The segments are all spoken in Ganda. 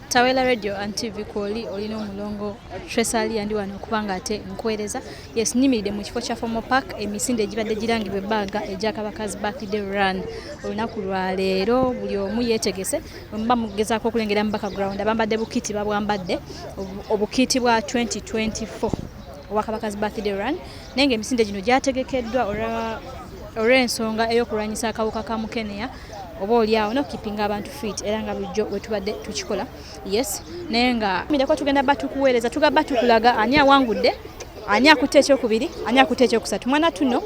Tawela Radio and TV Koli olino mulongo Tresali andi wano kubanga ate nkuwereza. Yes, nyimide mu kifo kya Formal Park emisinde gibadde girangibwa ebbaga ejakabakazi birthday run. Olunaku lwa leero buli omu yeetegese mba mugezaako okulengera mu background abambadde bukiti babwambadde obukiti bwa 2024 obwakabakazi birthday run nenge emisinde gino gyategekeddwa olw'ensonga ey'okulwanyisa akawuka ka mukenenya oba oliawo n'okipinga abantu fit era nga bulijjo bwe tubadde tukikola. Yes, naye nga mireko tugenda batukuweereza tugaba tukulaga ani awangudde, ani akutte ekyokubiri, ani akutte ekyokusatu. Mwana tuno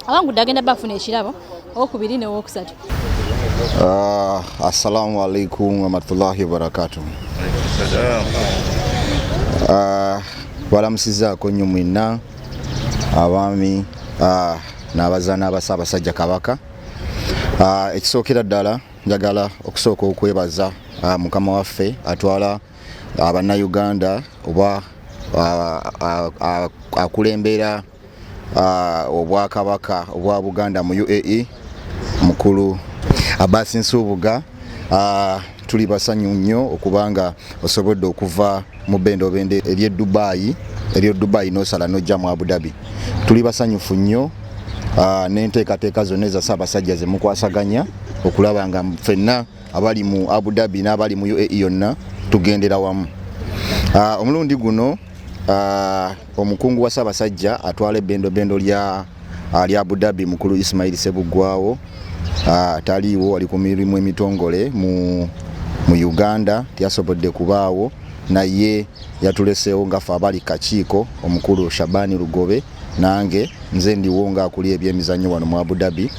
awangudde agenda bafuna ekirabo owokubiri n'owokusatu. Assalamu alaikum wa rahmatullahi wa barakatuh. Walamusizaako nnyo mwenna abaami n'abazaana abasabasajja kabaka. Ekisookera ddala njagala okusooka okwebaza mukama waffe atwala abannayuganda oba akulembera obwakabaka obwa Buganda mu UAE mukulu Abbas Nsubuga. Tuli basanyu nnyo okubanga osobodde okuva mu bendobende eryo Dubai n'osala n'ojja mu Abu Dhabi. Tuli basanyufu nnyo n'enteekateeka zonna eza Ssaabasajja ze mukwasaganya okulaba nga ffenna abali mu Abu Dhabi n'abali mu UAE yonna tugendera wamu. Omulundi guno omukungu wa Ssaabasajja atwala ebbendobendo lya Abu Dhabi mukulu Ismail Ssebuggwawo taliiwo, ali ku mirimu emitongole mu Uganda, tyasobodde kubaawo, naye yatuleseewo nga ffe abali kakiiko omukulu Shabani Lugobe nange nze ndiwo nga akuli ebyemizannyo wano mu Abu Dhabi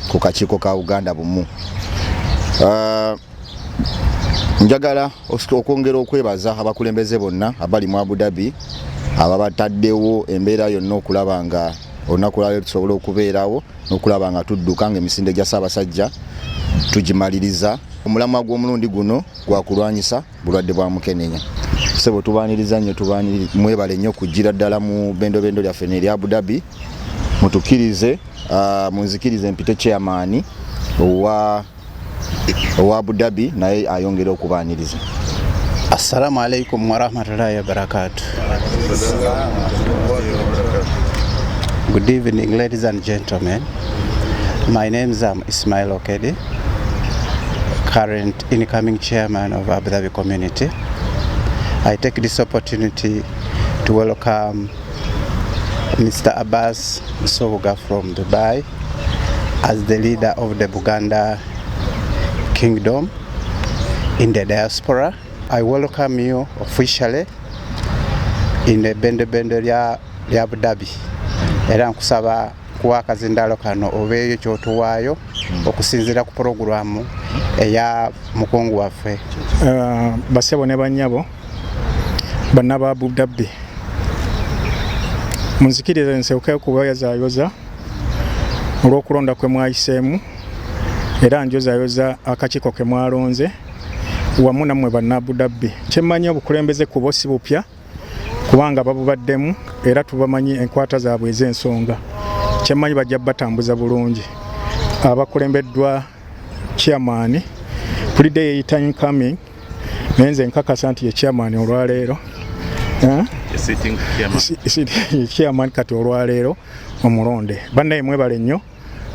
ku kakiiko ka Uganda bumu. Njagala okwongera okwebaza abakulembeze bonna abali mu Abu Dhabi ababataddewo embeera yonna okulaba nga olunaku lwaleero tusobola okubeerawo n'okulaba nga tudduka nga emisinde gya Ssaabasajja tugimaliriza. Omulamwa gw'omulundi guno gwa kulwanyisa bulwadde bwa mukenenya. Sebo tubaaniriza nnyo, mwebale nnyo kujjira ddala mu bendobendo lyaffe n'eri Abu Dhabi. Mutukirize munzikirize mpite chairman owa Abu Dhabi naye ayongera okubaaniriza. Assalamu alaikum wa rahmatullahi wa barakatuh. Good evening, ladies and gentlemen. My name is Ismail Okedi, current incoming chairman of Abu Dhabi community. I take this opportunity to welcome Mr. Abbas Nsubuga from Dubai as the leader of the Buganda Kingdom in the diaspora. I welcome you officially in the bendobendo lya Abu Dhabi. Era nkusaba kuwa akazindalo kano obeeyo kyotuwaayo okusinziira ku programu eya mukungu waffe. Basebo ne bannyabo banna ba Abu Dhabi, munzikirize nseuke okubayazaayoza olw'okulonda kwe mwayiseemu era njozaayoza akakiiko ke mwalonze wamu nammwe banna Abu Dhabi. Kyemmanyi obukulembeze ku bo si bupya kubanga babubaddemu era tubamanyi enkwata zaabwe ez'ensonga. Kyemmanyi bajja batambuza bulungi. Abakulembeddwa chairman Friday time coming nenze nkakasa nti ye chairman olwaleero chairman kati olwaleero omulonde. Bannaye mwebale nnyo,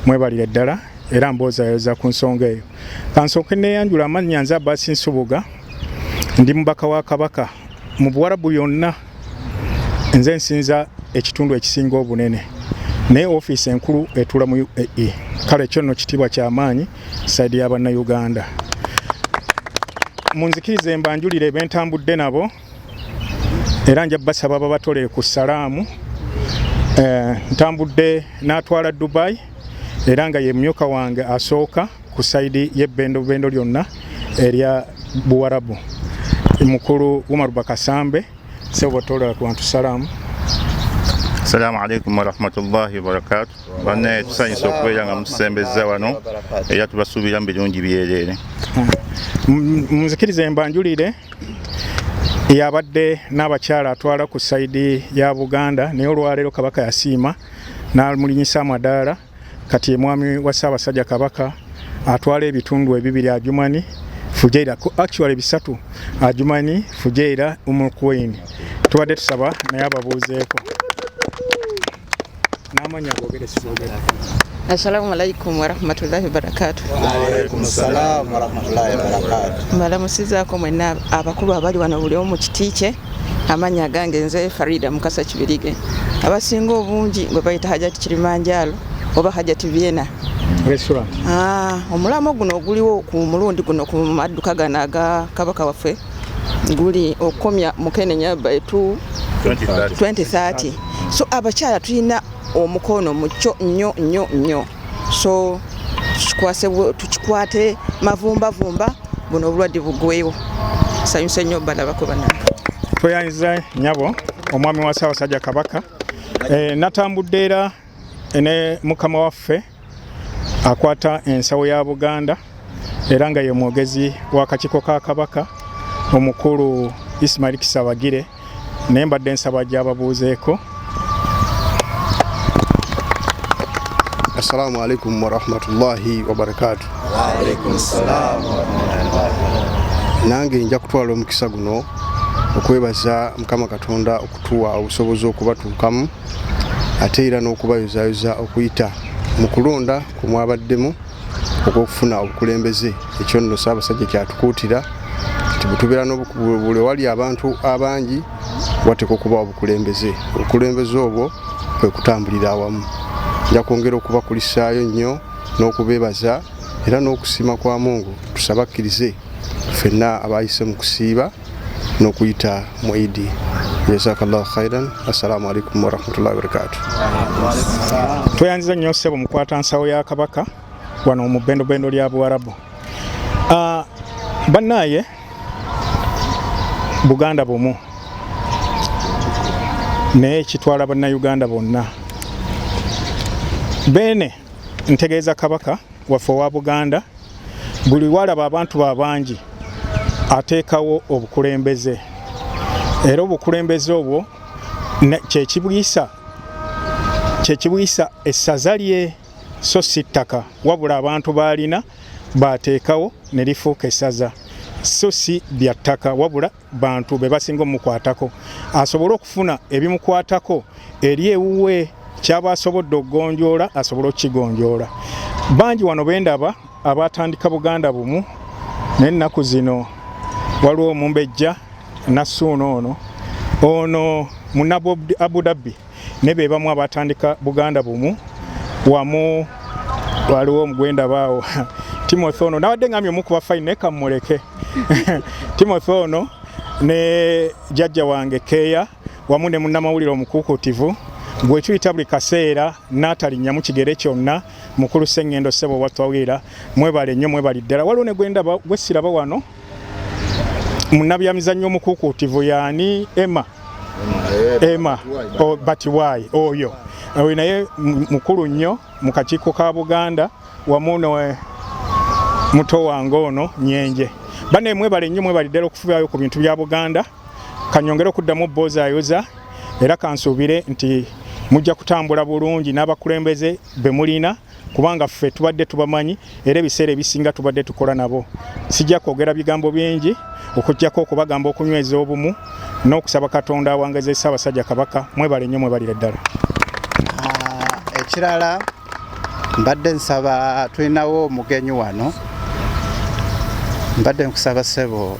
mwebalire ddala era mboozayoza ku nsonga eyo. Kansooke neeyanjula amannya nze Abbas Nsubuga, ndi mubaka wa Kabaka mu Buwarabu yonna. Nze nsinza ekitundu ekisinga obunene naye ofiisi enkulu etula mu UAE. Kale kyo nno kitiibwa ky'amaanyi saidi y'Abannayuganda. Munzikirize mbanjulire bentambudde nabo era nja basaba babatole ku salaamu. Ntambudde n'atwala Dubai era nga ye mmyuka wange asooka ku saidi y'ebbendobendo lyonna erya Buwarabu. Mukulu Umar Bakasambe sebo tola ku bantu salaamu. Assalamu alaikum wa rahmatullahi wa barakatuh. Banne tusanyisa okubeera nga musembeza wano era tubasuubira mu birungi byereere. Munzikirize mbanjulire yabadde n'abakyala atwala ku saidi ya Buganda naye olwaleero Kabaka yasiima n'amulinyisa amadaala kati ye mwami wa Ssaabasajja Kabaka atwala ebitundu ebibiri Adjumani Fujeira actually bisatu Jumani Fujeira Queen tubadde tusaba naye ababuuzeeko n'amanya googere sibogera. Assalamu alaikum warahmatullahi wabarakatuh. Wa alaikum salam warahmatullahi wabarakatuh. Mbalamusizaako mwenna abakulu abali wano buli omu kitiike. Amanya gange nze Farida Mukasa Kibirige. Abasinga obungi bwe bayita Hajati Kilimanjaro oba Hajati Vienna restaurant. Omulamo guno oguliwo ku mulundi guno ku madduka gano aga Kabaka waffe guli okomya Mukenenya by 2030. So abakyala tulina omukono mucho nnyo so tukikwate mavumba buno obulwadde bugwewo. Sanyusa nnyo balabako banange. Tweyanyiza nyabo omwami wa Ssaabasajja Kabaka natambudde era ne mukama waffe akwata ensawo ya Buganda era nga ye mwogezi w'akakiiko ka Kabaka omukulu Ismail Kisabagire naye mbadde nsaba gy'ababuuzeeko. Assalamu alaikum warahmatullahi wabarakatuh. Wa alaikum salam warahmatullahi. Nange nja kutwala omukisa guno okwebaza Mukama Katonda okutuwa obusobozi okubatuukamu ate era n'okubayozaayoza okuyita mu kulonda ku mwabaddemu okufuna obukulembeze. Ekyo nno Ssaabasajja kyatukuutira nti bwe tubeera buli wali abantu abangi wateeka okuba obukulembeze. Obukulembeze obwo kwe kutambulira awamu. Nja kwongera okubakulisaayo nnyo n'okubeebaza era n'okusiima kwa Mungu tusabakkirize ffenna abayise mu kusiiba n'okuyita mu Idi. Jazakallahu khairan. Assalamu alaikum warahmatullahi wabarakatuh. Tweyanziza nnyo ssebo mukwata nsawo ya Kabaka wano mu bendo lya Buwarabu. Bannaye Buganda bumu naye kitwala bannayuganda bonna. Bene ntegeeza Kabaka waffe wa Buganda buli walaba abantu babangi ateekawo obukulembeze era obukulembeze obwo kyekibuyisa essaza lye so si ttaka wabula abantu baalina bateekawo ne lifuuka essaza so si bya ttaka wabula bantu be basinga omukwatako asobole okufuna ebimukwatako eri ewuwe kyaba asobodde okugonjoola asobole okukigonjoola. Bangi wano bendaba abatandika Buganda bumu n'ennaku zino waliwo Omumbejja Nassuuno ono Munabu Abu Dhabi ne be bamu abatandika Buganda bumu wamu waliwo omugwenda baawo Timothy ono nawadde ngambye omukuba fine ne kammuleke Timothy ono ne jjajja wange Keya wamu ne munnamawulire omukuukutivu gwe tuyita buli kaseera n'atalinnya mu kigere kyonna mukulu Sengendo ssebo watwawira mwebale nnyo mwebali ddala. Waliwo ne gwenda gwe siraba wano munnabyamizannyo omukuukutivu yaani Emma Batiwai oyo naye mukulu nnyo mu kakiiko ka Buganda wamu ne muto wange ono Nyenje. Banne mwebale nnyo mwebali ddala okufubyayo ku bintu bya Buganda. Kanyongera okuddamu boozaayoza era kansuubire nti mujja kutambula bulungi n'abakulembeze be mulina kubanga ffe tubadde tubamanyi era ebiseera ebisinga tubadde tukola nabo. Sijja kwogera bigambo bingi okujjako okubagamba okunyweza obumu n'okusaba Katonda awangeze Ssaabasajja Kabaka. Mwebale nnyo mwebalire ddala. Ekirala mbadde nsaba tulinawo omugenyi wano mbadde nkusaba ssebo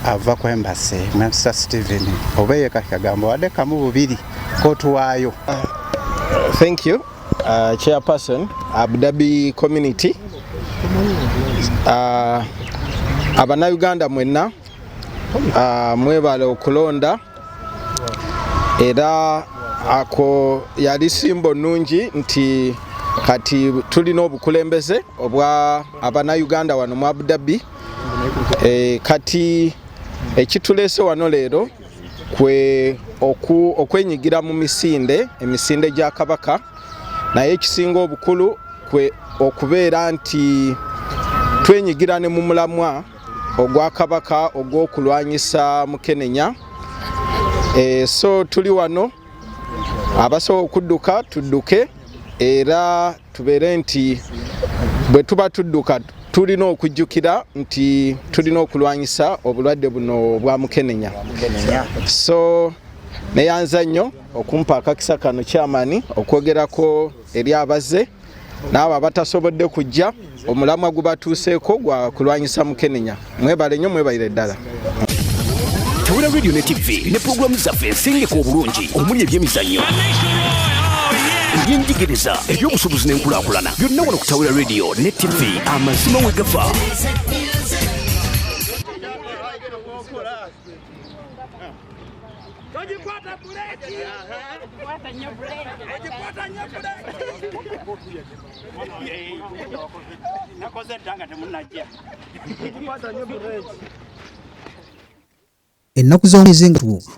ava ku Embassy Mr. Stephen obeeye kagambo wadde kamu bubiri kotuwaayo. Thank you, Chairperson, Abu Dhabi Community. Abannayuganda mwenna mwebale okulonda era ako yali simbo nnungi nti kati tulina obukulembeze obwa abannayuganda wano mu Abu Dhabi. Kati ekituleese wano leero kwe okwenyigira mu emisinde gya Kabaka naye ekisinga obukulu kwe okubeera nti twenyigira ne mu mulamwa ogwa Kabaka ogw'okulwanyisa Mukenenya. So tuli wano abasobola okudduka tudduke era tubeere nti bwe tuba tudduka tulina okujjukira nti tulina okulwanyisa obulwadde buno bwa mukenenya. So neyanza nnyo okumpa akakisa kano chairman okwogerako eri abazze n'abo abatasobodde kujja omulamwa gubatuuseeko gwa kulwanyisa mukenenya. Mwebale nnyo, mwebalire ddala. Tawula Radio ne TV ne programu zaffe ensengeka obulungi omuli ebyemizannyo, ebyenjigiriza, ebyobusobozi n'enkulaakulana, byonna wano ku Tawula Radio ne TV, amazima we gafa. Ennaku z'omwezi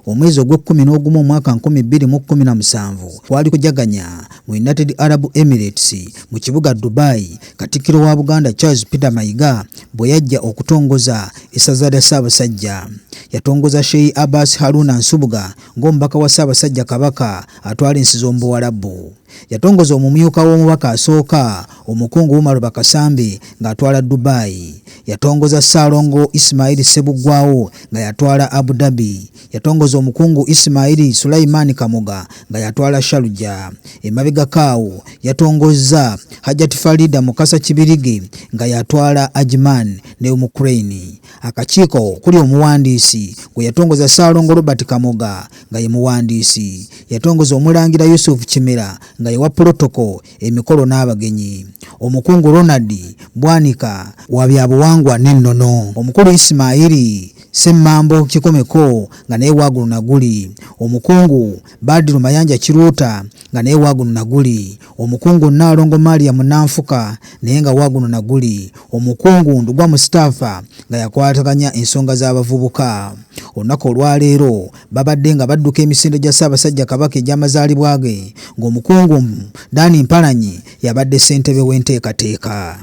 omwezi ogw'Ogumu omwaka 2017 kwali kujaganya mu United Arab Emirates mu kibuga Dubai. Katikkiro wa Buganda Charles Peter Mayiga bwe yajja okutongoza essaza lya Ssaabasajja. Yatongoza Sheikh Abbas Haruna Nsubuga ng'omubaka wa Ssaabasajja Kabaka atwala ensi z'Omuwarabu. Yatongoza omumyuka w'omubaka asooka omukungu Umar Bakasambi ng'atwala Dubai. Yatongoza Ssaalongo Ismail Sebuggwawo nga yatwala Abu Dhabi. Yatongoza omukungu Ismail Sulaiman Kamuga nga yatwala Sharjah. Emabega kaawo yatongoza Hajjat Farida Mukasa Kibirige nga yatwala Ajman ne Ukraine. Akakiiko kuli omuwandiisi gwe yatongoza Ssaalongo Robert Kamuga nga ye muwandiisi. Yatongoza omulangira Yusuf Kimera nga yewa protocol emikolo n'abagenyi. Omukungu Ronald Bwanika wa byabuwangwa n'ennono. Omukulu Ismaili Semmambo Kikomeko nga naye waagulu naguli. Omukungu Badiru Mayanja Kiruuta nga naye waagulu naguli. Omukungu Naalongo Maria Munanfuka naye nga waagulu naguli. Omukungu Ndugwa Mustafa nga yakwataganya ensonga z'abavubuka. Olunaku olwaleero babadde nga badduka emisinde gya Ssaabasajja Kabaka egy'amazaalibwa ge ng'omukungu Dani Mpalanyi yabadde ssentebe w'enteekateeka.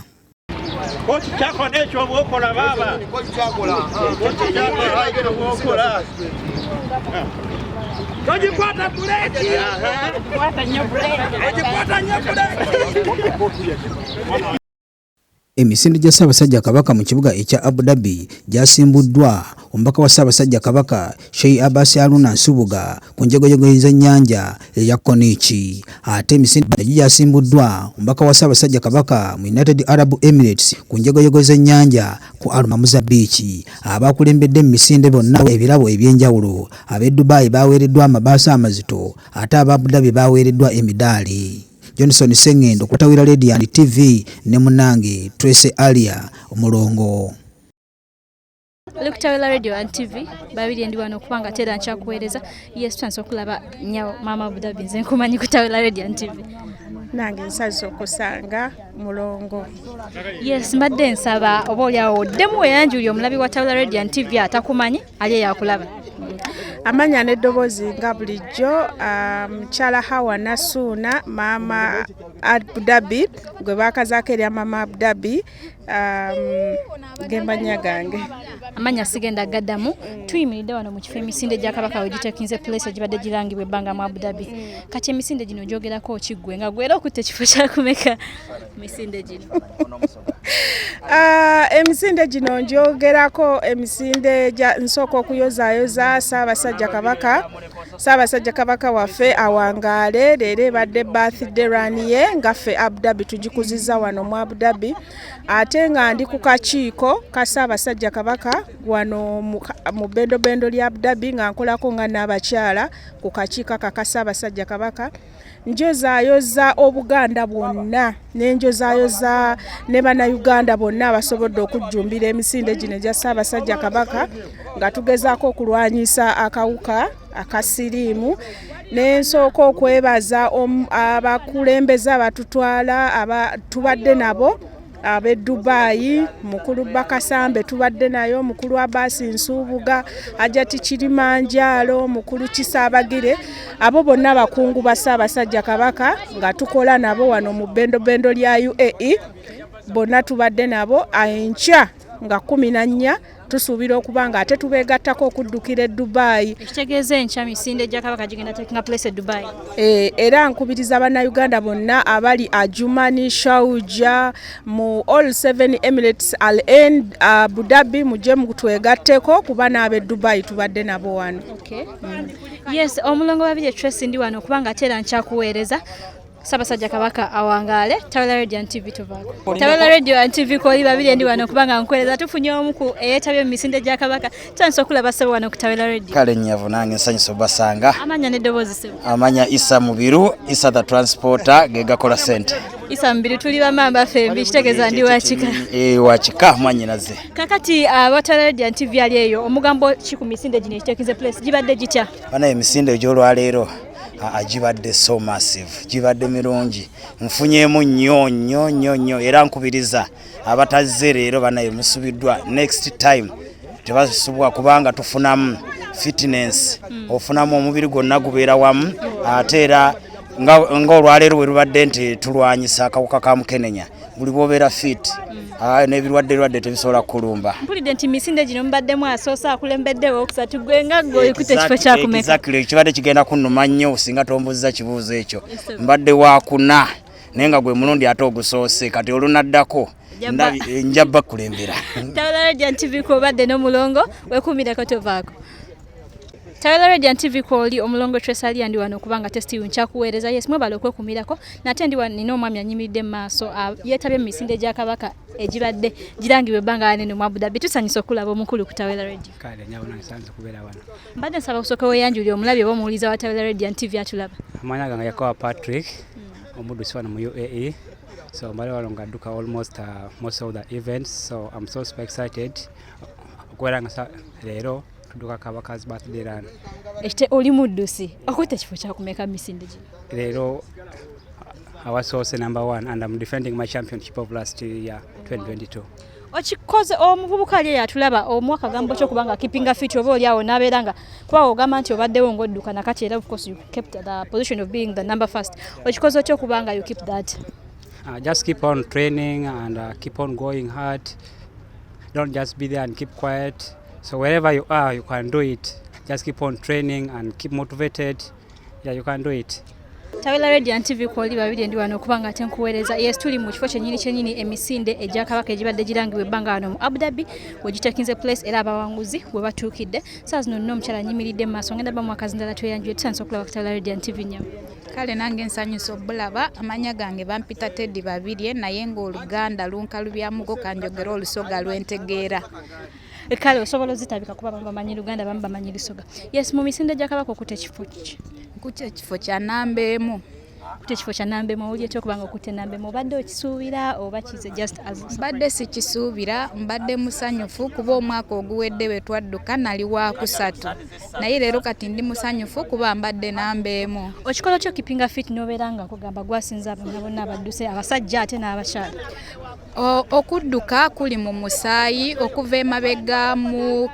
Emisinde gya Ssaabasajja Kabaka mu kibuga ekya Abu Dhabi gyasimbuddwa omubaka wa Ssaabasajja Kabaka Sheikh Abbas Haruna Nsubuga ku njegoyego z'ennyanja eya Konichi. Ate emisinde gyasimbuddwa omubaka wa Ssaabasajja Kabaka mu United Arab Emirates ku njegoyego z'ennyanja ku Almamuza Beach. Abakulembedde mu misinde bonna ebirabo eby'enjawulo. Ab'e Dubai baweereddwa amabaasa amazito ate aba Abu Dhabi baweereddwa emidaali. Johnson Sengendo ku Tawula Radio and TV ne munange Tracy Alia Omulongo. Look Tawula Radio and TV babiri ndi wano kubanga tera nchakuweereza. Yes chance okulaba nyawo mama Abu Dhabi nze nkumanyi ku Tawula Radio and TV. Nange nsaze okusanga Mulongo. Yes mbadde nsaba oba olyawo ddemu eyanjuli omulabi wa Tawula Radio and TV atakumanyi ali yakulaba. Amanya n'eddoboozi nga bulijjo mukyala Hawa Nasuna mama Abu Dhabi gwe baakazaako erya mama Abu Dhabi gembanya gange. Amanya sigenda gaddamu tuyimiridde wano mu kifo emisinde gya Kabaka we gitekinze place egibadde girangibwa ebbanga mu Abu Dhabi. Kati emisinde gino gyogerako okiggwe nga gwera okutte kifo kyakumeka emisinde gino? Emisinde gino njogerako emisinde nsooka okuyozaayoza Ssaabasajja Kabaka waffe awangaale leero ebadde birthday run ye nga ffe Abu Dhabi tugikuzizza wano mu Abu Dhabi. Ate nga ndi ku kakiiko ka Ssaabasajja Kabaka wano mu bendobendo lya Abu Dhabi nga nkolako nga n'abakyala ku kakiiko ka Ssaabasajja Kabaka. Njozaayoza Obuganda bwonna n'enjozaayoza ne Bannayuganda bonna abasobodde okujjumbira emisinde gino egya Ssaabasajja Kabaka nga tugezaako okulwanyisa akawuka akasiriimu. N'ensooka okwebaza abakulembeze abatutwala tubadde nabo ab'e Dubai, mukulu Bakasambe tubadde nayo, mukulu Abbas Nsubuga, Hajjati Kirimanjaro, mukulu Kisaabagire, abo bonna bakungu ba Ssaabasajja Kabaka nga tukola nabo wano mu bendobendo lya UAE. Bonna tubadde nabo enkya nga 14 tusuubira okuba nga ate tubeegattako okuddukira e Dubai. Ekitegeeza enkya misinde gya Kabaka gigenda taking place e Dubai. Era nkubiriza bannayuganda bonna abali Ajumani, Sharjah, mu all 7 Emirates, Al Ain, Abu Dhabi mujje mutwegatteko kuba n'ab'e Dubai tubadde nabo wano. Okay. Yes, omulongo Babirye Tracy ndi wano kubanga atera nkyakuweereza. Ssaabasajja Kabaka awangaale Tawera Radio and TV tuvaako. Tawera Radio and TV Kooli Babirye ndi wano kubanga nkuweereza tufunye omu ku eyeetabye mu misinde gya Kabaka. Tanso okulaba ssebo wano ku Tawera Radio. Kale nyavu nange nsanyusa obasanga. Amanya n'eddoboozi ssebo. Amanya Isa Mubiru, Isa the Transporter, ge gakola ssente. Isa Mubiru tuli bamamba fembi kitegeeza ndi wakika. Wakika mwanyinaze. Kakati aba Tawera Radio and TV ali eyo omugambo ki ku misinde gino ekiteekize place gibadde gitya? Bana emisinde egy'olwaleero agibadde so massive, gibadde mirungi, nfunyeemu nnyo era nkubiriza abatazze leero banaye musubiddwa next time tebasubwa kubanga tufunamu fitness, ofunamu omubiri gwonna gubeera wamu, ate era nga olwaleero we lubadde nti tulwanyisa akawuka ka mukenenya buli bwobeera fit n'ebirwadde tebisobola kulumba. Mpulidde nti misinde gino mubaddemu asoosa akulembeddewo okusatu gwe nga gw'oyikute ekifo kyakumeka. Exactly, ekibadde kigenda kunnuma nnyo singa tombuuza kibuuzo ekyo. Mbadde wakuna naye nga gwe mulundi ate ogusoose kati olunaddako njabba kulembera. Tawera Radio and TV ko badde n'omulongo wekuumireko tovaako. Tawera Radio and TV Kooli omulongo Tracy ndi wano kubanga testi nkyakuweereza. Yes, mwebale okwekuumirako nate ndi wano nina omwami anyimiridde mu maaso yeetabye mu misinde gya Kabaka egibadde girangibwa ebbanga anene mu Abu Dhabi. Tusanyusa okulaba omukulu ku Tawera Radio. Kale nyabona nsanze kubeera wano. Mbadde nsaba osooka weeyanjulire omulabi oba omuwuliza wa Tawera Radio and TV atulaba. Amanya gange yakowa Patrick omuddusi wano mu UAE. So mbale wano ngadduka almost most of the events, so I'm so super excited okubeera nga leero tuduka Kabaka's birthday run. Ekite oli muddusi okutte ekifo kyakumeka misinde gino. Leero awasoose number 1 and I'm defending my championship of last year 2022. Okikoze omuvubuka ali yatulaba omwaka gambo kyo kubanga keeping fit oba oli awo nabeera nga kuba ogamba nti obaddewo ng'odduka nakati era of course you kept the position of being the number first. Okikoze okyo kubanga you keep that. Just keep on training and keep on going hard. Don't just be there and keep quiet. So wherever you are, you can do it. Just keep on training and keep motivated. Yeah, you can do it. Tawera Radio and TV Kooli Babirye ndi wano kubanga ate nkuweereza. Yes, tuli mu kifo kyennyini emisinde egya Kabaka egibadde girangibwa ebbanga wano mu Abu Dhabi wegitekinze place era abawanguzi we batuukidde. Saa zino nno omukyala anyimiridde mu maaso ngenda bamu akazindala tweyanjule tusanze okulaba ku Tawera Radio and TV nnyama. Kale nange nsanyusa obulaba amanya gange bampita Teddy Babirye naye ng'Oluganda lunkalubyamugo kanjogera olusoga lwentegeera. Kale osobola ozitabika kuba bamanyi Luganda bamu bamanyi Lusoga. Yes, mu misinde gya Kabaka okutte ekifo ki? Okutte ekifo kya namba emu. Okutte ekifo kya namba emu owulira ekyokuba nga okutte namba emu obadde okisuubira oba kize just as? Mbadde sikisuubira, mbadde musanyufu kuba omwaka oguwedde we twadduka nali wa kusatu. Naye leero kati ndi musanyufu kuba mbadde namba emu. Okikola kyo keeping fit n'obeera nga nkugamba gwasinza bonna bonna abadduse abasajja ate n'abakyala. Okudduka kuli mu musaayi okuva emabega mu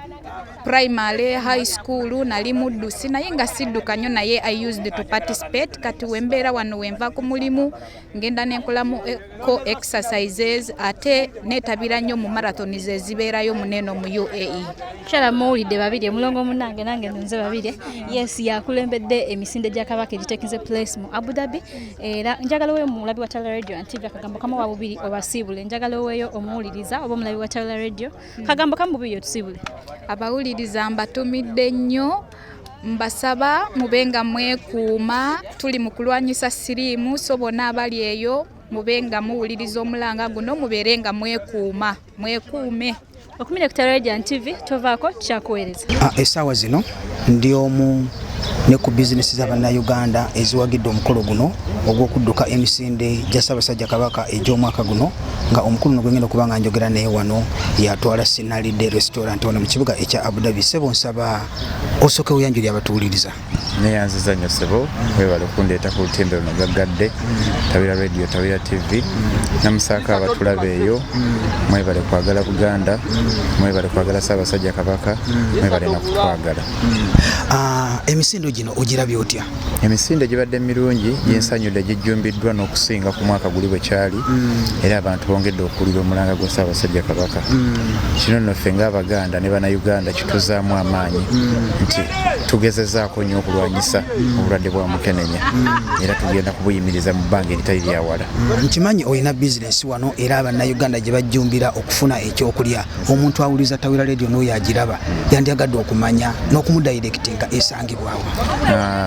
primary high school nali muddusi naye nga sidduka nnyo naye I used to participate kati wembeera wano wenva ku mulimu ngenda nenkolamu ko exercises ate neetabira nnyo mu marathons ezibeerayo muneno mu UAE. Kyala muwulidde Babirye mulongo munange nange nze Babirye. Yes, yakulembedde emisinde gya Kabaka egitekinze place mu Abu Dhabi era njagala we mulabi wa Tawera Radio and TV akagambo kama wa bubiri obasiibule njagala weeyo omuwuliriza oba omulabi wa Tawera Radio kagambo kama bubiri otusiibule. Abawuliriza mbatumidde nnyo mbasaba mubenga mwekuuma tuli mu kulwanyisa siriimu so bonna abali eyo mubenga muwuliriza omulanga guno mubeerenga mwekuume. Okumira ku Tawera Radio and TV tovaako kyakuweereza. Essaawa zino ndi omu ne ku bizinesi z'Abannayuganda eziwagidde omukolo guno ogw'okudduka emisinde gya Ssaabasajja Kabaka egy'omwaka guno nga omukulu gwengenda okuba nga njogera naye wano yatwala Sinalidde restaurant wano mu kibuga ekya Abu Dhabi. Ssebo nsaba osooke weeyanjulire abatuwuliriza. Neyanziza nnyo ssebo webale okundeeta ku lutimbe luno gaggadde Tawera Radio, Tawera TV namusaaka abatulaba eyo mwebale kwagala Buganda mwebale kwagala Ssaabasajja Kabaka mwebale nakutwagala. Emisinde gino ogirabye otya? Emisinde gibadde mirungi gyensanyudde gijjumbiddwa n'okusinga ku mwaka guli bwe kyali era abantu bongedde okuwulira omulanga gwa Ssaabasajja Kabaka. Kino nno ffe ng'Abaganda ne Bannayuganda kituzaamu amaanyi nti tugezezaako nnyo okulwanyisa obulwadde bwa mukenenya era tugenda kubuyimiriza mu bbanga eritali lya wala. Nkimanyi olina bizinesi wano era Abannayuganda gye bajjumbira okufuna ekyokulya. Omuntu awuliza Tawira Radio n'oyo agiraba yandyagadde okumanya n'okumudayirekitinga esangibwawo.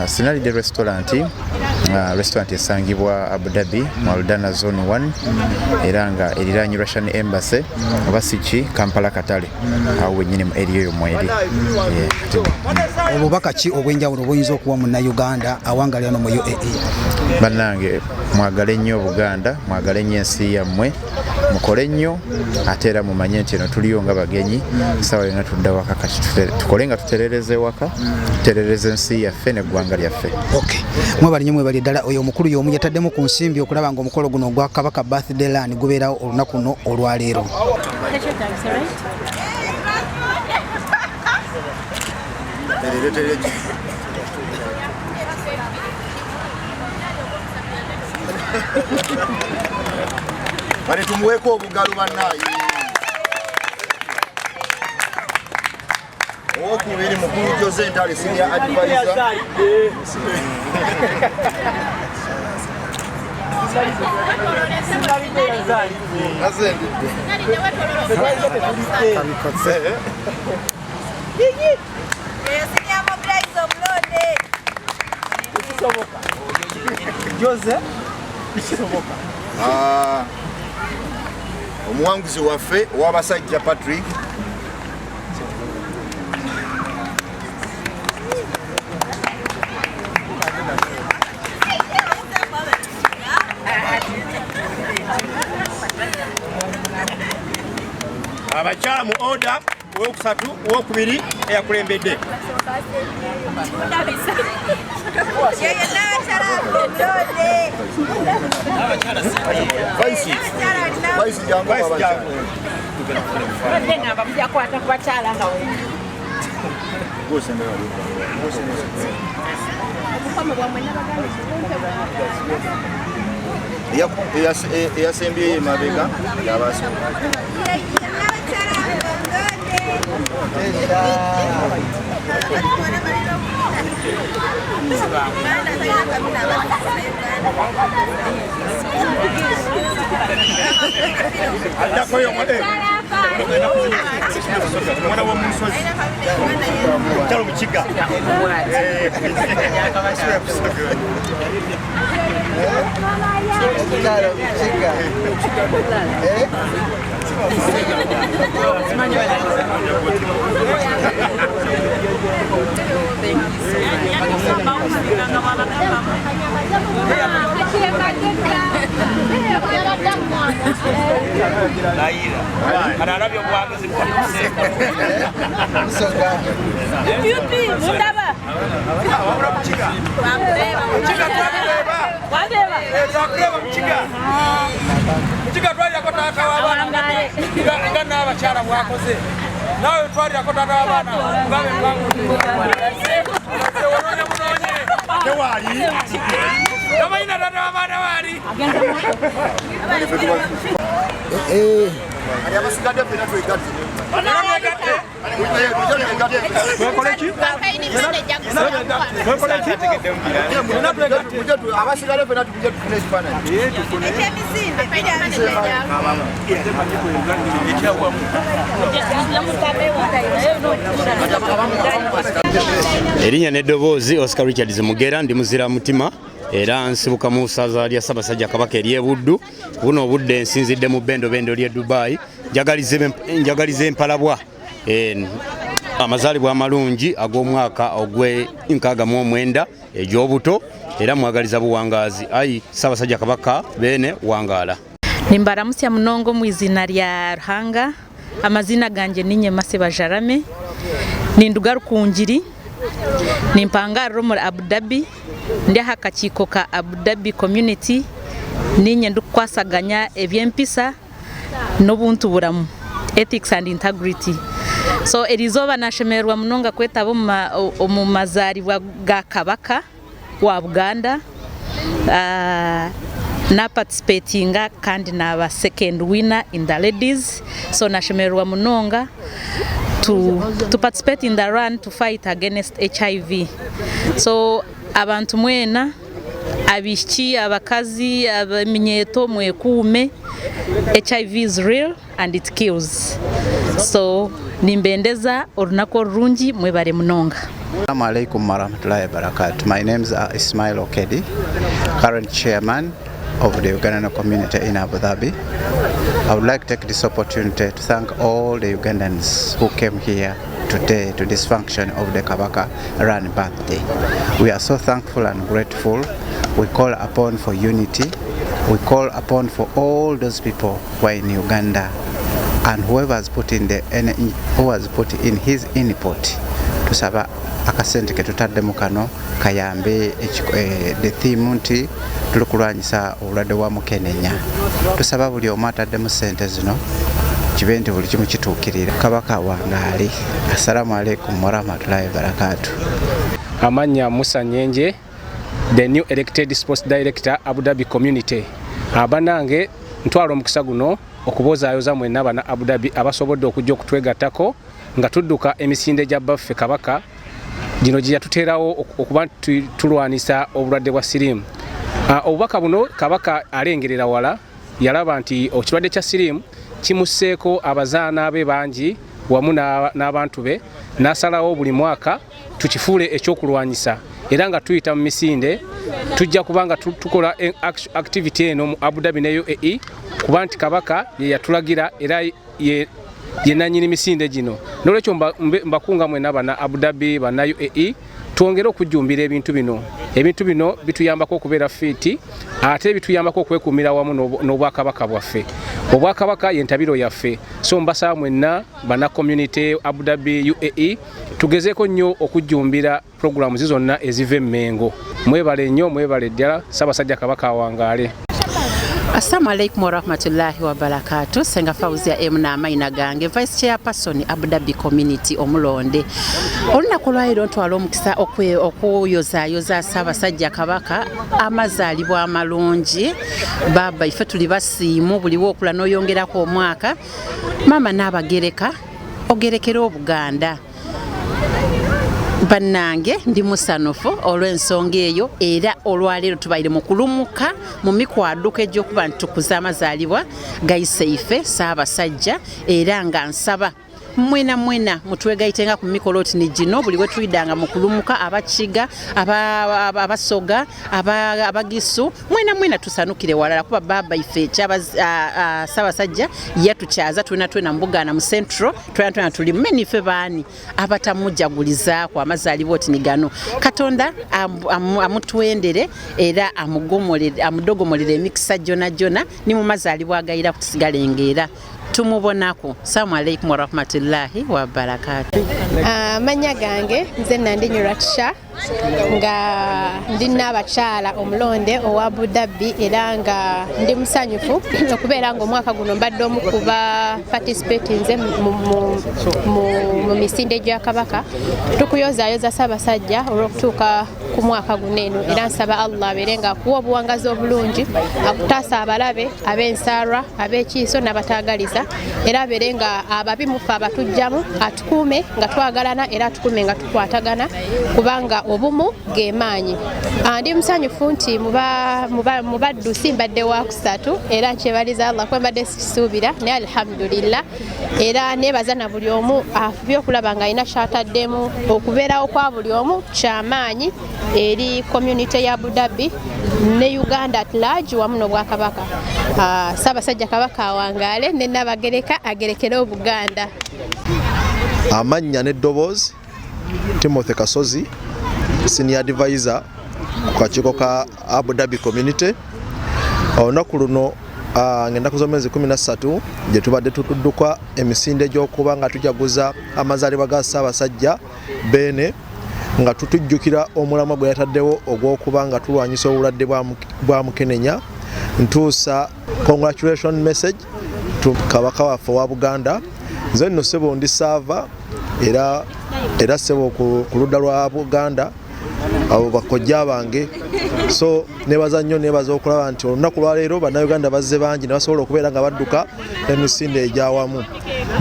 Sinalidde restaurant esangibwa Abu Dhabi mu Aldana Zone 1 era nga eriraanye Russian Embassy oba siki Kampala Katale awo wennyini mu eri eyo mweri. Obubaka ki obw'enjawulo buyinza okuwa Munnayuganda awangalira no mu UAE? Bannange mwagale nnyo Obuganda, mwagale nnyo ensi yammwe, mukole nnyo ate era mumanye nti eno tuliyo nga bagenyi sawa yonna tudda waka kati tukole nga tuterereze waka tuterereze ensi yaffe n'eggwanga lyaffe. Okay. Mwebali ddala oyo omukulu y'omu yataddemu ku nsimbi okulaba nga omukolo guno ogwa Kabaka Birthday Run gubeerawo olunaku luno olwaleero. Bale tumuweeko obugalo bannaye. Owokubiri mukulu Jose Ntale senior advisor. Omuwanguzi waffe ow'abasajja Patrick abakyala mu order owokusatu owokubiri eyakulembedde. eyasembyeyo emabega yabasobola. Erinnya n'eddoboozi Oscar Richards Mugera ndi muzira mutima era nsibuka mu ssaza lya Ssaabasajja Kabaka ery'e Buddu. Buno obudde nsinzidde mu bendo ly'e Dubai njagaliza empalabwa amazaalibwa amalungi ag'omwaka ogw'enkaaga egy'obuto era mwagaliza buwangaazi ayi Ssaabasajja Kabaka beene wangaala. Nimbaramusya munongo mu izina lya Ruhanga. Amazina ganje ninye Maseba Jarame ninduga Rukungiri nimpangariro muri Abu Dhabi ndi akakiiko ka Abu Dhabi community ninye ndukwasaganya ebyempisa n'obuntu buramu ethics and integrity. So erizoba nashemerwa munonga kwetaba mu mazalibwa ga Kabaka wa Buganda na participatinga kandi naba second winner in the ladies. So nashemerwa munonga to participate in the run to fight against HIV. So abantu mwena abishiki abakazi abaminyeto mwekuume, HIV is real and it kills. So nimbendeza orunako rungi mwebare munonga. Assalamu alaikum warahmatullahi wabarakatuh. My name is Ismail Okedi, current chairman of the Ugandan community in Abu Dhabi. I would like to take this opportunity to thank all the Ugandans who came here today to this function of the Kabaka Run birthday. We are so thankful and grateful. We call upon for unity. We call upon for all those people who are in Uganda and whoever has put in his input to saba akasente ke tutaddemu kano kayambe the theme nti tulukulwanyisa obulwadde bwa mukenenya. Tusaba buli omu ataddemu sente zino kibe nti buli kimu kituukirira. Kabaka wangaali. Assalamu alaikum warahmatullahi wabarakatuh. Amanya Musa Nyenje, the new elected sports director Abu Dhabi community. Abanange ntwala omukisa guno okubozaayoza mwenna bana Abu Dhabi abasobodde okujja okutwegattako nga tudduka emisinde gya baffe Kabaka gino gye yatuteerawo okuba tulwanisa obulwadde bwa siriimu. Obubaka buno Kabaka alengerera wala yalaba nti ekirwadde kya siriimu kimusseeko abazaana be bangi wamu n'abantu be, n'asalawo buli mwaka tukifuule ekyokulwanyisa era nga tuyita mu misinde tujja kubanga tukola activity eno mu Abu Dhabi ne UAE kuba nti Kabaka ye yatulagira era ye nanyini misinde gino. Nolwekyo mbakunga mwena bana Abu Dhabi bana UAE twongere okujjumbira ebintu bino. Ebintu bino bituyambako okubeera fiti ate bituyambako okwekuumira wamu n'obwakabaka bwaffe. Obwakabaka yentabiro yaffe. So mbasaba mwenna bana community Abu Dhabi UAE tugezeeko nnyo okujjumbira programu zizonna eziva Mengo. Mwebale nnyo, mwebale ddala. Ssaabasajja Kabaka awangaale. Assalamu alaikum warahmatullahi wabarakatuh. Senga Fauzia Emna amaina gange vice chairperson Abu Dhabi community omulonde. Olunaku lwaliro ntwala omukisa okuyoza Ssaabasajja Kabaka amazaalibwa amalungi. Baba ife tuli basiimu buli wokula n'oyongerako omwaka. Mama n'abagereka ogerekera Obuganda. Bannange ndi musanufu olw'ensonga eyo era olwaleero tubaire mu kulumuka mu mikwaduka egy'okuba ntukuza amazaalibwa gayiseife Ssaabasajja era nga nsaba mwena mutwegayitenga ku mikolo tini gino buli we tuyidanga mu kulumuka abakiga abasoga abagisu mwena tusanukire walala kuba baba ife Ssaabasajja yatukyaza twena mbugana mu central twena tuli many ife baani abatamujjaguliza ku amazaalibwa tini gano. Katonda amutwendere era amudogomolere emikisa jona ni mu mazaalibwa agayira kutusigala engeera tumubonako. Assalamu alaikum warahmatullahi wabarakatuh. Manya gange nze Nandinyo Ratisha nga ndina abakyala omulonde owa Abu Dhabi era nga ndi musanyufu okubeera nga omwaka guno mbadde omu kuba participatinze mu misinde gya Kabaka tukuyozaayoza Ssaabasajja olw'okutuuka ku mwaka guno eno era nsaba Allah abeere nga akuwa obuwangazi obulungi akutaasa abalabe ab'ensaalwa ab'ekiiso n'abataagaliza era abeere nga ababi mufe abatujjamu atukuume nga twagalana era atukuume nga tukwatagana kubanga obumu gemaanyi. Ndi musanyufu nti mubaddusi mbadde wa kusatu era nkyebaliza Allah kwe mbadde sikisuubira naye alhamdulillah era nebaza na buli omu afubye okulaba nga alina kyataddemu okubeerawo kwa buli omu kyamaanyi eri community ya Abu Dhabi ne Uganda at large wamu n'Obwakabaka. Ssaabasajja Kabaka awangaale ne Nabagereka agerekera Obuganda. Amannya n'eddoboozi Timothy Kasozi, senior advisor ku kakiiko ka Abu Dhabi community. Olunaku luno ng'ennaku z'omwezi 13 gye tubadde tutudduka emisinde gy'okuba nga tujaguza amazaalibwa ga Ssaabasajja Beene nga tutujjukira omulamwa gwe yataddewo ogw'okuba nga tulwanyisa obulwadde bwa mukenenya. Ntuusa congratulation message to Kabaka waffe wa Buganda nze nno ssebo ndi saava era ssebo ku ludda lwa Buganda abo bakojja bange so nebaza nnyo nebaza okulaba nti olunaku lwaleero bannayuganda bazze bangi ne basobola okubeera nga badduka emisinde egyawamu.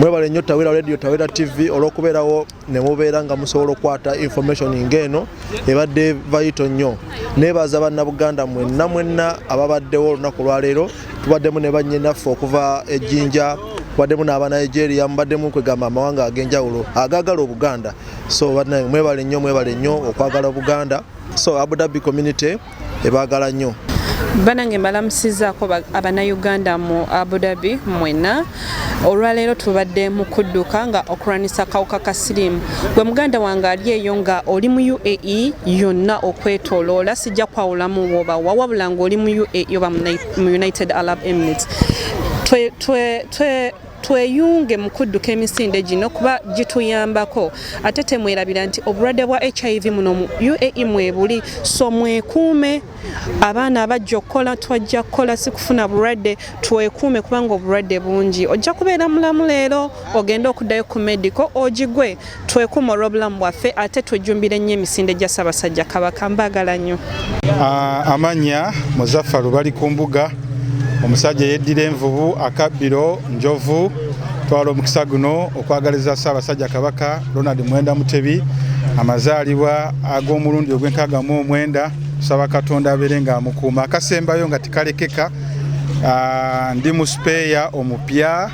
Mwebale nnyo Tawera Radio Tawera TV olw'okubeerawo ne mubeera nga musobola okukwata information ng'eno ebadde vital nnyo. Nebaza bannabuganda mwenna ababaddewo olunaku lwaleero, tubaddemu ne bannyinaffe okuva ejjinja, tubaddemu n'Abanigeria, mubaddemu kwegamba amawanga ag'enjawulo agaagala Obuganda. So mwebale nnyo okwagala Buganda. So Abu Dhabi community ebaagala nnyo. Banange mbalamusizaako Abannayuganda mu Abu Dhabi mwenna. Olwaleero tubadde mu kudduka nga okulwanisa kawuka ka siriimu. Gwe muganda wange ali eyo nga oli mu UAE yonna okwetooloola, sijja kwawulamu woba wawabula ng'oli mu UAE oba mu United Arab Emirates. Tweyunge mu kudduka emisinde gino kuba gituyambako, ate temwerabira nti obulwadde bwa HIV muno mu UAE mwebuli, so mwekuume. Abaana abajja okukola twajja kukola si kufuna bulwadde, twekuume kubanga obulwadde bungi. Ojja kubeera mulamu leero ogenda okuddayo ku medical ogigwe, twekuume olw'obulamu bwaffe ate twejjumbire nnyo emisinde gya Ssaabasajja Kabaka. Mbaagala nnyo. Amanya Muzaffaru bali ku mbuga, omusajja yeddira envubu akabbiro njovu. Twala omukisa guno okwagaliza Ssaabasajja Kabaka Ronald Mwenda Mutebi amazaalibwa ag'omulundi ogw'enkaaga mu mwenda. Tusaba Katonda abeere nga amukuuma. Akasembayo nga tikalekeka, ndi mu speya omupya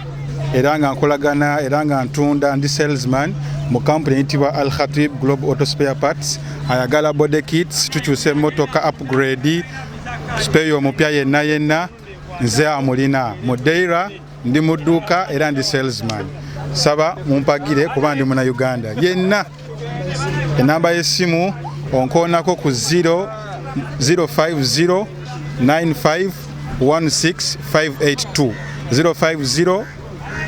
era nga nkolagana era nga ntunda, ndi salesman mu company eyitibwa Al Khatib Global Auto Spare Parts. Ayagala body kits, tukyuse emmotoka upgrade, speya omupya yenna nze amulina. Mu Deira ndi mu dduuka era ndi salesman. Saba mumpagire kuba ndi muna Uganda yenna. Enamba y'essimu onkoonako ku 050 9516 582 050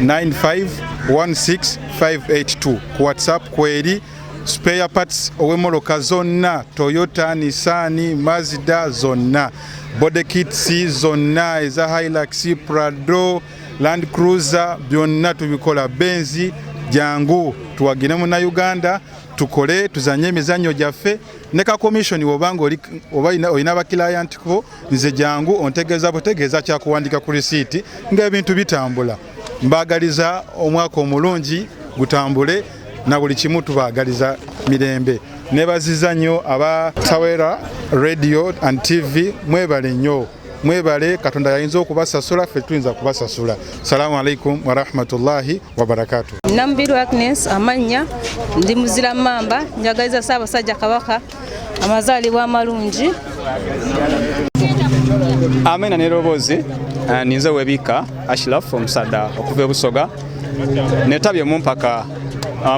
9516 ku WhatsApp kweri. Spare parts ow'emmotoka zonna, Toyota, Nissan, Mazda zonna, body kits zonna eza Hilux, Prado, Land Cruiser byonna tubikola. Benzi jangu tuwagire mu Uganda tukole tuzanye emizannyo gyaffe ne ka commission wobanga olina abakiliant ko nze jangu ontegeeza butegeeza kyakuwandika ku receipt ng'ebintu bitambula. Mbaagaliza omwaka omulungi gutambule na buli kimu tubaagaliza mirembe. Nebaziza nnyo aba Tawera Radio and TV, mwebale nnyo, mwebale. Katonda yayinza okubasasula, ffe tuyinza kubasasula. Salamu alaikum wa rahmatullahi wa barakatuh. Nambiru Agnes amanya, ndi muzira mamba, njagaliza Ssaabasajja Kabaka amazaalibwa amalungi. Amena nerobozi ninze webika Ashraf omusada okuva e Busoga netabye mu mpaka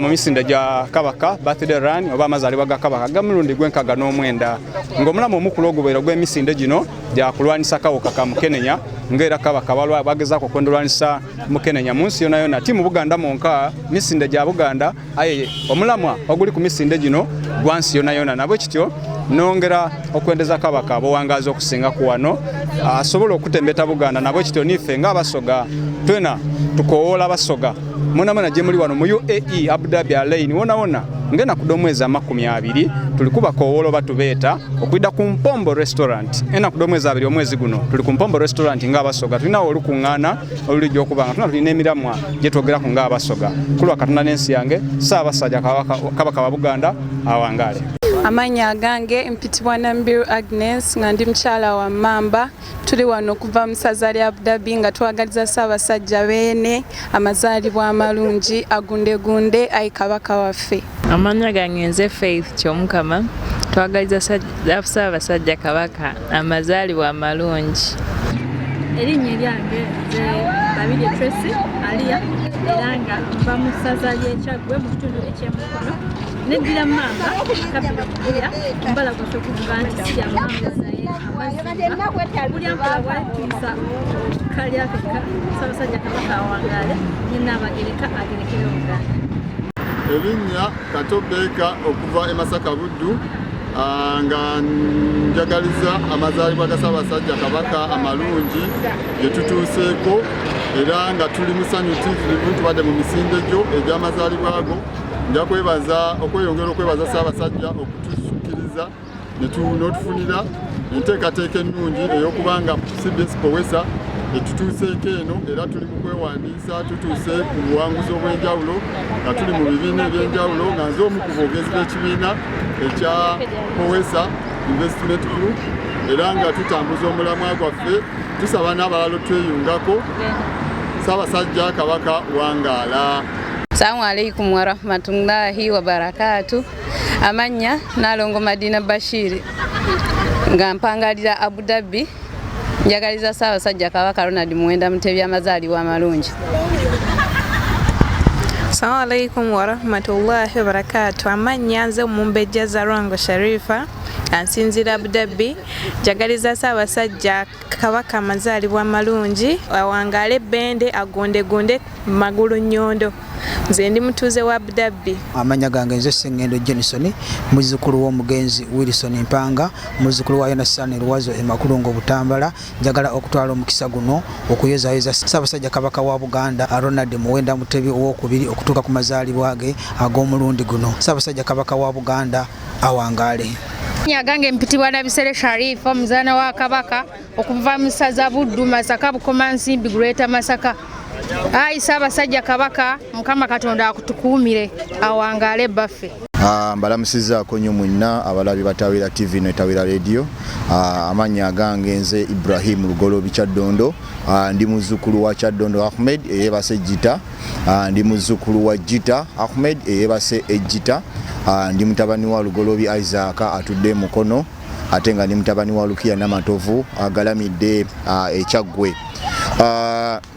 mu misinde gya Kabaka birthday run oba amazaalibwa ga Kabaka gamulundi gwenkaaga n'omwenda ng'omulamu omukulu ogubeera gw'emisinde gino gya kulwanisa kawuka ka Mukenenya ng'era Kabaka bagezaako okwendolwanisa Mukenenya mu nsi yonna ti mu Buganda monka, misinde gya Buganda aye omulamwa oguli ku misinde gino gwa nsi yonna nabwe kityo nongera okwendeza Kabaka abowangaza okusinga ku wano asobola okutembeta Buganda nabwe kityo nife ng'Abasoga twena tukowoola Abasoga muna gye muli wano mu UAE Abu Dhabi Alain wona ngena kudomwezi 20 tuli kubakowoola batubeeta okwida ku Mpombo Restaurant ena kudomwezi 2 omwezi guno tuli ku Mpombo Restaurant ng'Abasoga tulina olukuŋŋaana oluli okubanga tulina emiramwa gye twogerako ng'Abasoga kulwa Katonda n'ensi yange Ssaabasajja Kabaka wa Buganda awangaale. Amanya gange mpitibwa Nambiru Agnes nga ndi mukyala wa Mamba. Tuli wano okuva mu ssaza lya Abu Dhabi nga twagaliza Ssaabasajja beene amazaalibwa amalungi agundegunde ayi Kabaka waffe. Amanya gange nze Faith Kyomukama, twagaliza Ssaabasajja Kabaka amazaalibwa amalungi. Erinnya lyange nze Babirye Tracy Alia era nga mva mu ssaza ly'Ekyaggwe mu kitundu eky'Emukono. Neddira Mamba kabira kugira mbala kuvuga nti si amanga naye kulya mpala bwatisa kalya keka Ssaabasajja Kabaka awangaale nyina abagereka agerekere Uganda. Erinnya Katobeka okuva e Masaka Buddu nga njagaliza amazaalibwa ga Ssaabasajja Kabaka amalungi gye tutuuseeko era nga tuli musanyutivu tubadde mu misinde gyo egy'amazaalibwa go. Nja okweyongera okwebaza Ssaabasajja okutusukkiriza n'otufunira enteekateeka ennungi ey'okubanga CBS Powesa etutuuseeko eno era tuli mu kwewandiisa tutuuse ku buwanguzi obw'enjawulo nga tuli mu bibiina eby'enjawulo nga nze omu ku boogezi b'ekibiina ekya Powesa Investment Group era nga tutambuza omulamwa gwaffe tusaba n'abalala tweyungako. Ssaabasajja Kabaka wangaala. Assalamu alaikum wa rahmatullahi wa barakatuh. Amanya Nalongo Madina Bashir nga mpangalira Abu Dhabi. Njagaliza Ssaabasajja Kabaka Ronald Muwenda Mutebi amazaalibwa amalungi. Assalamu alaikum wa rahmatullahi wa barakatuh. Amanya nze Mumbejja Zarango Sharifa ansinzira Abu Dhabi. Njagaliza Ssaabasajja Kabaka amazaalibwa amalungi awangale bende agondegonde magulu nyondo. Nze ndi mutuuze wa Abu Dhabi. Amanya gange nze Sengendo Jenison muzzukulu w'omugenzi Wilson Mpanga muzzukulu wa Yonasani Lwazo Makulungo Butambala. Njagala okutwala omukisa guno okuyezayeza Ssaabasajja Kabaka wa Buganda Ronald Muwenda Mutebi owokubiri okutuuka ku mazaalibwa ge ag'omulundi guno. Ssaabasajja Kabaka wa Buganda awangaale. Nyagange mpitibwa Nabisere Sharifa muzaana wa Kabaka okuva mu ssaza Buddu Masaka Bukoma Nsimbi Greater Masaka. Ayi Ssaabasajja Kabaka Mukama Katonda akutukuumire awangaale baffe. Mbalamusizaako nnyo mwenna abalabi batawira TV n'etawira radio. Amanya gange nze Ibrahim Lugolobi Kyaddondo. Ndi muzzukulu wa Kyaddondo Ahmed eyebase Jita. Ndi muzzukulu wa Jita Ahmed eyebase Ejjita. Ndi mutabani wa Lugolobi Isaac atudde mukono ate nga ndi mutabani wa Lukia Namatovu agalamidde Ekyaggwe.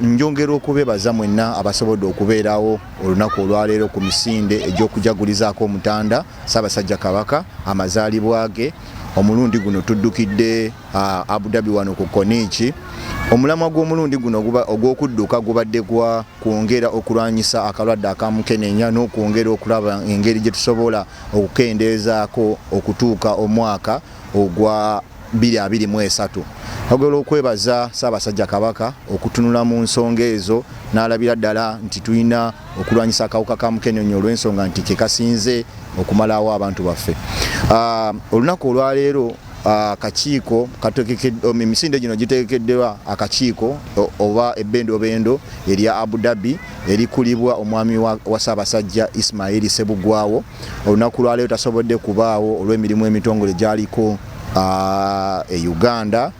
Njongera okubebaza mwenna abasobodde okubeerawo olunaku olwaleero ku misinde egy'okujagulizaako omutanda Ssaabasajja Kabaka amazaalibwa ge. Omulundi guno tuddukidde Abu Dhabi wano ku Konichi. Omulamwa gw'omulundi guno ogw'okudduka gubadde gwa kwongera okulwanyisa akalwadde akamukenenya n'okwongera okulaba engeri gye tusobola okukendeezaako okutuuka omwaka ogwa 2023. Ogera okwebaza Ssaabasajja Kabaka okutunula mu nsonga ezo n'alabira ddala nti tulina okulwanyisa akawuka ka mukenenya olw'ensonga nti kekasinze okumalawo abantu baffe. Olunaku olwaleero akakiiko emisinde gino gitegekeddwa akakiiko oba ebbendobendo erya Abu Dhabi erikulibwa omwami wa Ssaabasajja Ismail Sebugwawo. Olunaku lwaleero tasobodde kubaawo olw'emirimu emitongole gyaliko e Uganda.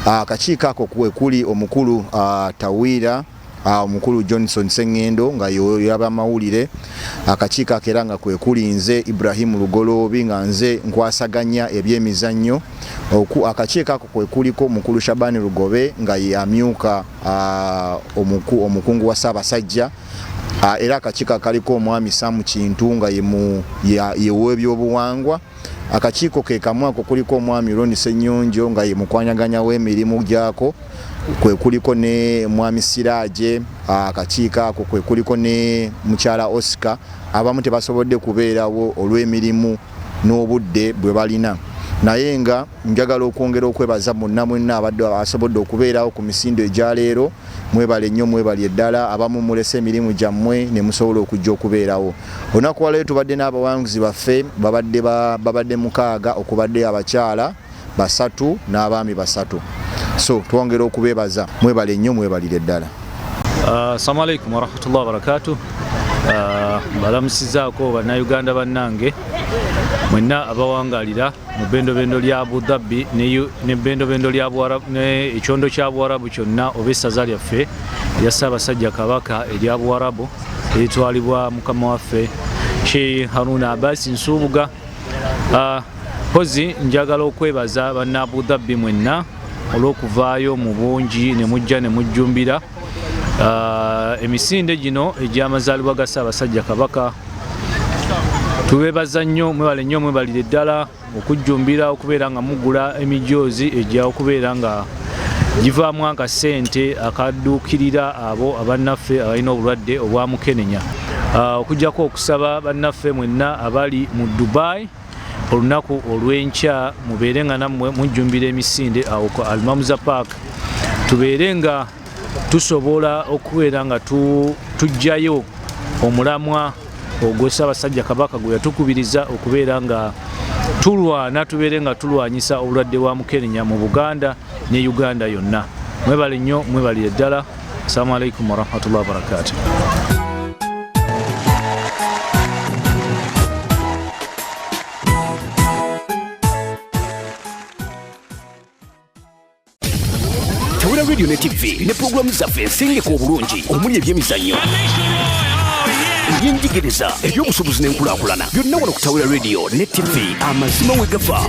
Akakiiko ako kuli omukulu Tawira omukulu Johnson Sengendo nga yaba mawulire. Akakiiko akera nga kuli nze Ibrahim Lugolobi nga nze nkwasaganya ebyemizannyo. Akakiiko ako kuliko omukulu Shabani Lugobe nga yamyuka omukungu wa Ssaabasajja. Era akakiiko kaliko omwami Samu Kintu nga yew'ebyobuwangwa. Akakiiko ke kamu ako kuliko omwami Rondi Ssenyonjo nga ye mukwanyaganya w'emirimu gyako. Kuliko ne mwami Siraje. Akakiiko ako kuliko ne mukyala Oscar. Abamu tebasobodde kubeerawo olw'emirimu n'obudde bwe balina. Naye nga njagala okwongera okwebaza mwenna abadde asobodde okubeerawo ku misinde egya leero. Mwebale nnyo mwebali eddala abamu mulese emirimu gyammwe ne musobola okujja okubeerawo. Olunaku lwaleero tubadde n'abawanguzi baffe babadde 6 okubadde abakyala 3 n'abaami 3. So twongera okubeebaza mwebale nnyo mwebalire eddala. Assalamu alaikum wa rahmatullahi wa barakatuh. Balamusizaako bannayuganda bannange mwenna abawangalira mu bendobendo lya Abu Dhabi ne bendobendo lya Buwarabu ne ekyondo kya Buwarabu kyonna oba essaza lyaffe erya Ssaabasajja Kabaka erya Buwarabu eritwalibwa mukama waffe Sheikh Haruna Abbas Nsubuga. Pozi njagala okwebaza banna Abu Dhabi mwenna olw'okuvaayo mu bungi ne mujja ne mujjumbira emisinde gino egy'amazaalibwa ga Ssaabasajja Kabaka. Tubebaza nnyo mwebale nnyo mwebalire ddala okujjumbira okubeera nga mugula emijoozi ejja okubeera nga givaamu akasente akadduukirira abo abannaffe abalina obulwadde obwa mukenenya. Okujjako okusaba bannaffe mwenna abali mu Dubai olunaku olw'enkya mubeere nga nammwe mujjumbira emisinde awo ku Almamuza Park. Tubeere nga tusobola okubeera nga tujjayo omulamwa ogwe Ssaabasajja Kabaka gwe yatukubiriza okubeera nga tulwana tubeere nga tulwanyisa obulwadde bwa mukenenya mu Buganda ne Uganda yonna. Mwebale nnyo, mwebalire ddala. Assalamu alaikum warahmatullahi wabarakatuh. Tawera Radio ne TV ne programu zaffe ensengeka obulungi omuli ebyemizannyo ebyenjigiriza ebyobusobozi n'enkulaakulana byonna wano ku Tawera Radio ne TV amazima we gafa.